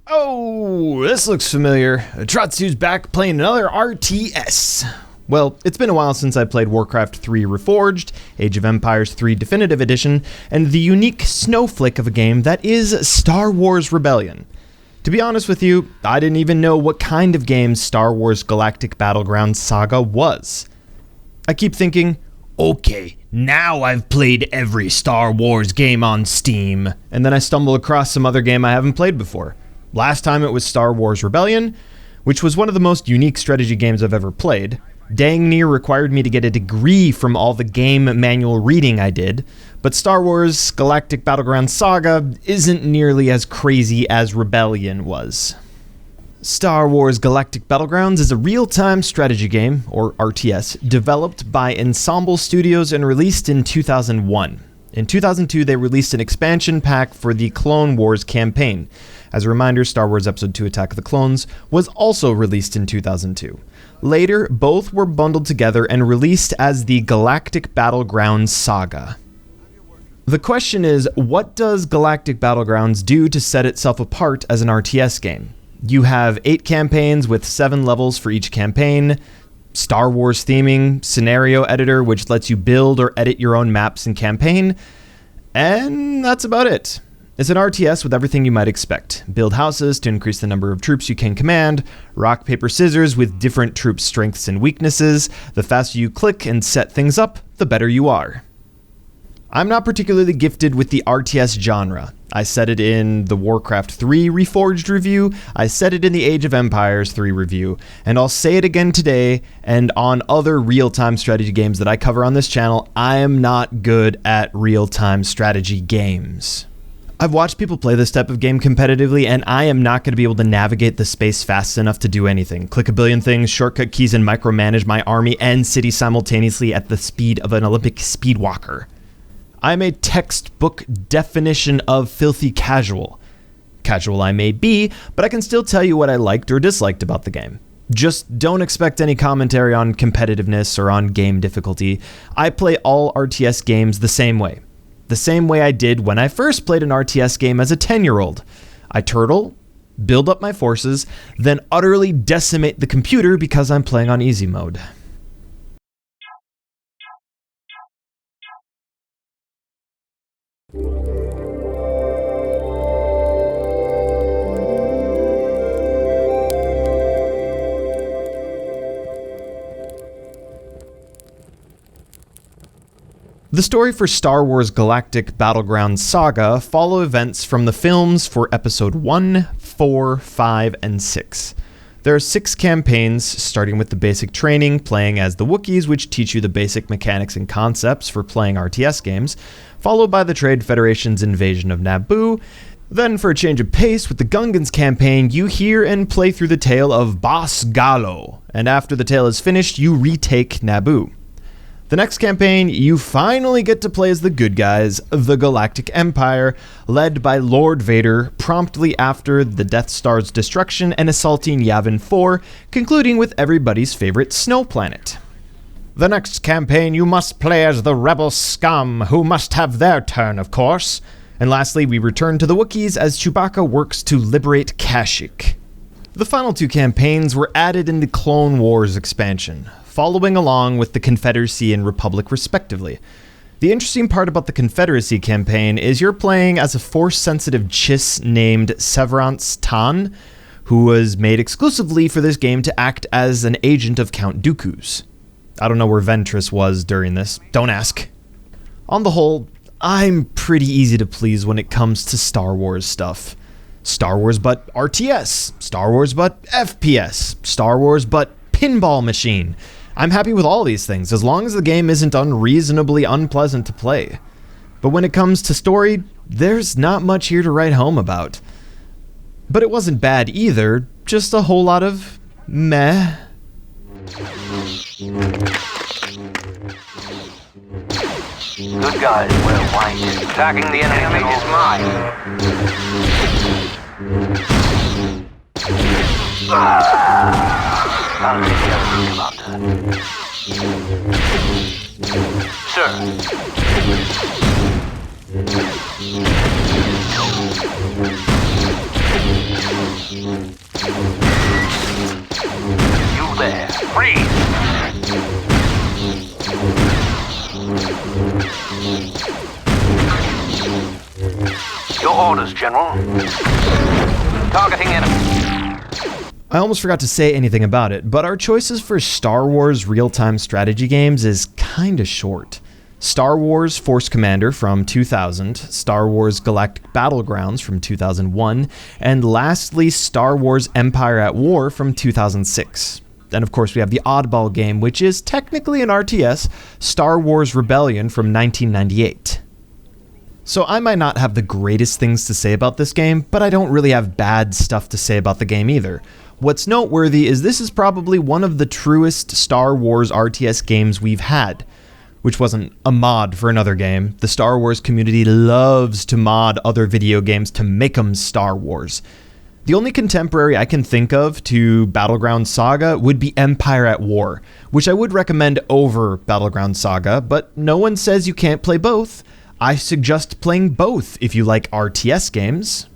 Oh, this looks familiar. Atratzu's back playing another RTS. Well, it's been a while since I played Warcraft 3 Reforged, Age of Empires 3 Definitive Edition, and the unique snowflake of a game that is Star Wars Rebellion. To be honest with you, I didn't even know what kind of game Star Wars Galactic Battlegrounds Saga was. I keep thinking, okay, now I've played every Star Wars game on Steam, and then I stumble across some other game I haven't played before. Last time it was Star Wars Rebellion, which was one of the most unique strategy games I've ever played. Dang near required me to get a degree from all the game manual reading I did, but Star Wars Galactic Battlegrounds Saga isn't nearly as crazy as Rebellion was. Star Wars Galactic Battlegrounds is a real-time strategy game, or RTS, developed by Ensemble Studios and released in 2001. In 2002, they released an expansion pack for the Clone Wars campaign. As a reminder, Star Wars Episode 2 Attack of the Clones was also released in 2002. Later, both were bundled together and released as the Galactic Battlegrounds Saga. The question is, what does Galactic Battlegrounds do to set itself apart as an RTS game? You have 8 campaigns with 7 levels for each campaign, Star Wars theming, scenario editor which lets you build or edit your own maps and campaign, and that's about it. It's an RTS with everything you might expect. Build houses to increase the number of troops you can command, rock, paper, scissors with different troops' strengths and weaknesses. The faster you click and set things up, the better you are. I'm not particularly gifted with the RTS genre. I said it in the Warcraft 3 Reforged review, I said it in the Age of Empires 3 review, and I'll say it again today and on other real-time strategy games that I cover on this channel. I am not good at real-time strategy games. I've watched people play this type of game competitively, and I am not going to be able to navigate the space fast enough to do anything. Click a billion things, shortcut keys, and micromanage my army and city simultaneously at the speed of an Olympic speedwalker. I'm a textbook definition of filthy casual. Casual I may be, but I can still tell you what I liked or disliked about the game. Just don't expect any commentary on competitiveness or on game difficulty. I play all RTS games the same way. The same way I did when I first played an RTS game as a 10-year-old. I turtle, build up my forces, then utterly decimate the computer because I'm playing on easy mode. The story for Star Wars Galactic Battlegrounds Saga follow events from the films for Episode 1, 4, 5, and 6. There are 6 campaigns, starting with the basic training, playing as the Wookiees, which teach you the basic mechanics and concepts for playing RTS games, followed by the Trade Federation's invasion of Naboo. Then, for a change of pace, with the Gungans campaign, you hear and play through the tale of Boss Gallo, and after the tale is finished, you retake Naboo. The next campaign, you finally get to play as the good guys, the Galactic Empire, led by Lord Vader, promptly after the Death Star's destruction and assaulting Yavin 4, concluding with everybody's favorite snow planet. The next campaign, you must play as the rebel scum, who must have their turn, of course. And lastly, we return to the Wookiees as Chewbacca works to liberate Kashyyyk. The final 2 campaigns were added in the Clone Wars expansion, following along with the Confederacy and Republic respectively. The interesting part about the Confederacy campaign is you're playing as a Force-sensitive Chiss named Severance Tan, who was made exclusively for this game to act as an agent of Count Dooku's. I don't know where Ventress was during this, don't ask. On the whole, I'm pretty easy to please when it comes to Star Wars stuff. Star Wars but RTS, Star Wars but FPS, Star Wars but pinball machine. I'm happy with all these things, as long as the game isn't unreasonably unpleasant to play. But when it comes to story, there's not much here to write home about. But it wasn't bad either, just a whole lot of meh. Good guys, we're flanking. Attacking the enemy is mine. I'll take care of you, Commander. Sir. You there, freeze! Your orders, General. Targeting enemy. I almost forgot to say anything about it, but our choices for Star Wars real-time strategy games is kinda short. Star Wars Force Commander from 2000, Star Wars Galactic Battlegrounds from 2001, and lastly Star Wars Empire at War from 2006. And of course we have the oddball game, which is technically an RTS, Star Wars Rebellion from 1998. So I might not have the greatest things to say about this game, but I don't really have bad stuff to say about the game either. What's noteworthy is this is probably one of the truest Star Wars RTS games we've had, which wasn't a mod for another game. The Star Wars community loves to mod other video games to make them Star Wars. The only contemporary I can think of to Battlegrounds Saga would be Empire at War, which I would recommend over Battlegrounds Saga, but no one says you can't play both. I suggest playing both if you like RTS games.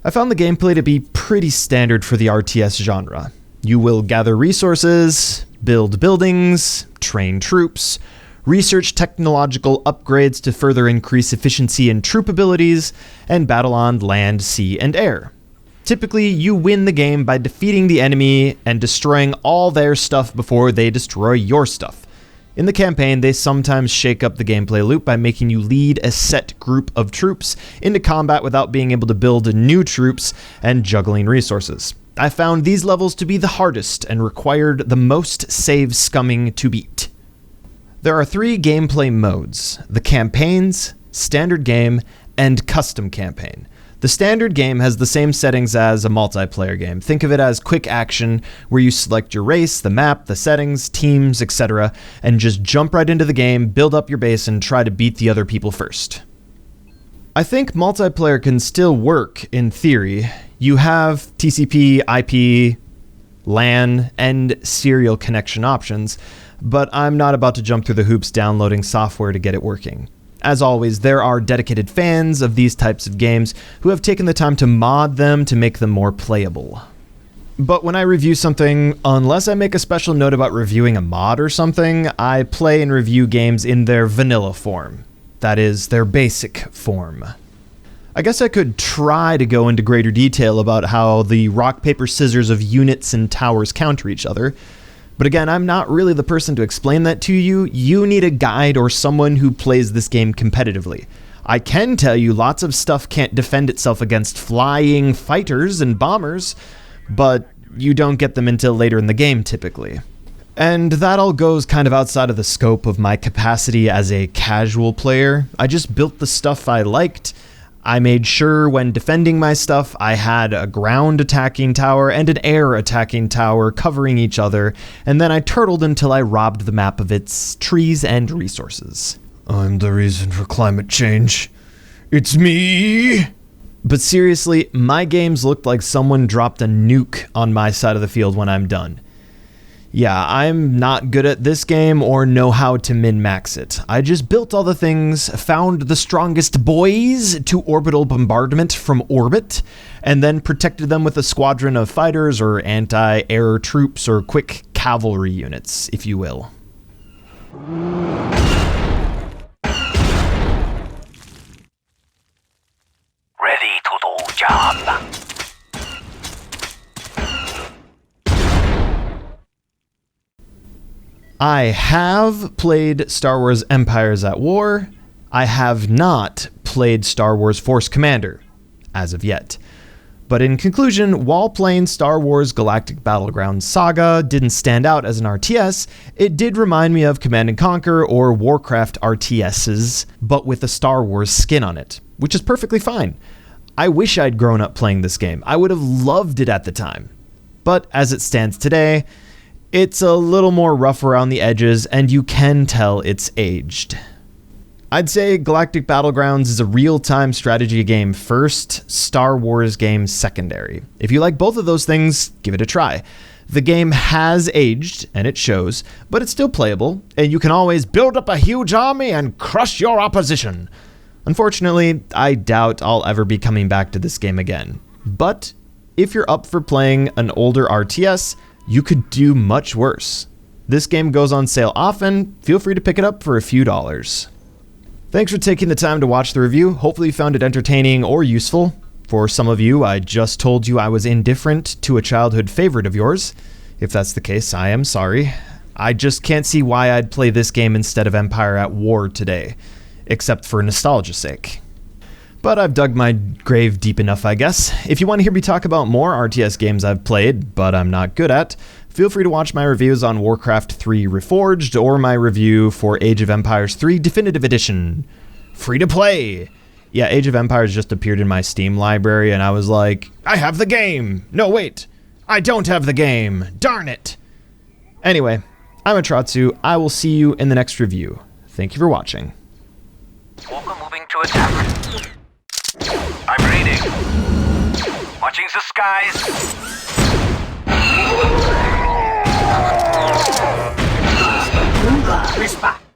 I found the gameplay to be pretty standard for the RTS genre. You will gather resources, build buildings, train troops, research technological upgrades to further increase efficiency and troop abilities, and battle on land, sea, and air. Typically, you win the game by defeating the enemy and destroying all their stuff before they destroy your stuff. In the campaign, they sometimes shake up the gameplay loop by making you lead a set group of troops into combat without being able to build new troops and juggling resources. I found these levels to be the hardest and required the most save scumming to beat. There are 3 gameplay modes: the campaigns, standard game, and custom campaign. The standard game has the same settings as a multiplayer game. Think of it as quick action, where you select your race, the map, the settings, teams, etc., and just jump right into the game, build up your base, and try to beat the other people first. I think multiplayer can still work in theory. You have TCP, IP, LAN, and serial connection options, but I'm not about to jump through the hoops downloading software to get it working. As always, there are dedicated fans of these types of games who have taken the time to mod them to make them more playable. But when I review something, unless I make a special note about reviewing a mod or something, I play and review games in their vanilla form. That is, their basic form. I guess I could try to go into greater detail about how the rock, paper, scissors of units and towers counter each other. But again, I'm not really the person to explain that to you. You need a guide or someone who plays this game competitively. I can tell you lots of stuff can't defend itself against flying fighters and bombers, but you don't get them until later in the game typically. And that all goes kind of outside of the scope of my capacity as a casual player. I just built the stuff I liked. I made sure when defending my stuff, I had a ground attacking tower and an air attacking tower covering each other, and then I turtled until I robbed the map of its trees and resources. I'm the reason for climate change. It's me! But seriously, my games looked like someone dropped a nuke on my side of the field when I'm done. Yeah, I'm not good at this game or know how to min-max it. I just built all the things, found the strongest boys to orbital bombardment from orbit, and then protected them with a squadron of fighters or anti-air troops or quick cavalry units, if you will. Ready to do job. I have played Star Wars Empires at War. I have not played Star Wars Force Commander, as of yet. But in conclusion, while playing Star Wars Galactic Battlegrounds Saga didn't stand out as an RTS, it did remind me of Command & Conquer or Warcraft RTSs, but with a Star Wars skin on it, which is perfectly fine. I wish I'd grown up playing this game. I would have loved it at the time. But as it stands today, it's a little more rough around the edges, and you can tell it's aged. I'd say Galactic Battlegrounds is a real-time strategy game first, Star Wars game secondary. If you like both of those things, give it a try. The game has aged, and it shows, but it's still playable, and you can always build up a huge army and crush your opposition. Unfortunately, I doubt I'll ever be coming back to this game again. But if you're up for playing an older RTS, you could do much worse. This game goes on sale often. Feel free to pick it up for a few dollars. Thanks for taking the time to watch the review. Hopefully you found it entertaining or useful. For some of you, I just told you I was indifferent to a childhood favorite of yours. If that's the case, I am sorry. I just can't see why I'd play this game instead of Empire at War today, except for nostalgia's sake. But I've dug my grave deep enough, I guess. If you want to hear me talk about more RTS games I've played, but I'm not good at, feel free to watch my reviews on Warcraft 3 Reforged or my review for Age of Empires 3 Definitive Edition. Free to play! Yeah, Age of Empires just appeared in my Steam library and I was like, I have the game! No, wait! I don't have the game! Darn it! Anyway, I'm Atratzu. I will see you in the next review. Thank you for watching. Walker moving to attack. I'm reading. Watching the skies. Respect.